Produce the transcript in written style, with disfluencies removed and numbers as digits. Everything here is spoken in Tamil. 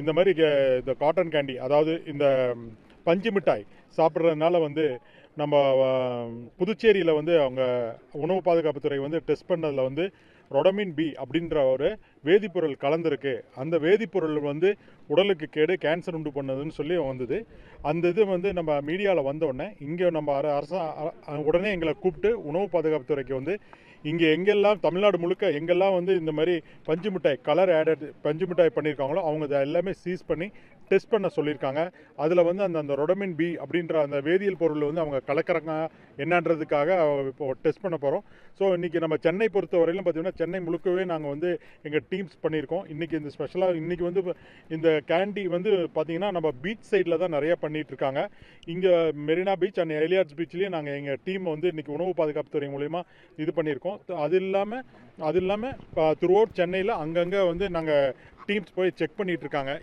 இந்த மாதிரி இந்த காட்டன் கேண்டி, அதாவது இந்த பஞ்சு மிட்டாய் சாப்பிட்றதுனால வந்து நம்ம புதுச்சேரியில் வந்து அவங்க உணவு பாதுகாப்புத்துறை வந்து டெஸ்ட் பண்ணதில் வந்து ரொடமின் பி அப்படின்ற ஒரு வேதிப்பொருள் கலந்துருக்கு. அந்த வேதிப்பொருள் வந்து உடலுக்கு கேடு, கேன்சர் உண்டு பண்ணுதுன்னு சொல்லி வந்தது. அந்த இது வந்து நம்ம மீடியாவில் வந்தோடனே இங்கே நம்ம உடனே எங்களை கூப்பிட்டு உணவு பாதுகாப்புத்துறைக்கு வந்து இங்கே எங்கெல்லாம் தமிழ்நாடு முழுக்க எங்கெல்லாம் வந்து இந்த மாதிரி பஞ்சு மிட்டாய் கலர் ஆடட் பஞ்சு மிட்டாய் பண்ணியிருக்காங்களோ அவங்க அதை எல்லாமே சீஸ் பண்ணி டெஸ்ட் பண்ண சொல்லியிருக்காங்க. அதில் வந்து அந்த ரொடமின் பி அப்படின்ற அந்த வேதியியல் பொருள் வந்து அவங்க கலக்கிறாங்க என்னன்றதுக்காக இப்போ டெஸ்ட் பண்ண போகிறோம். ஸோ இன்றைக்கி நம்ம சென்னை பொறுத்த வரையிலும் பார்த்திங்கன்னா சென்னை முழுக்கவே நாங்கள் வந்து எங்கள் டீம்ஸ் பண்ணியிருக்கோம். இன்றைக்கி இந்த ஸ்பெஷலாக இன்றைக்கி வந்து இந்த கேண்டி வந்து பார்த்திங்கன்னா நம்ம பீச் சைடில் தான் நிறையா பண்ணிகிட்டு இருக்காங்க. இங்கே மெரினா பீச் அண்ட் எலியார்ட்ஸ் பீச்லேயும் நாங்கள் எங்கள் டீம் வந்து இன்றைக்கி உணவு பாதுகாப்புத்துறை மூலயமா இது பண்ணியிருக்கோம். அது இல்லாமல் த்ரூ அவுட் சென்னையில் அங்கங்கே வந்து நாங்கள் டீம்ஸ் போய் செக் பண்ணிகிட்டு இருக்காங்க.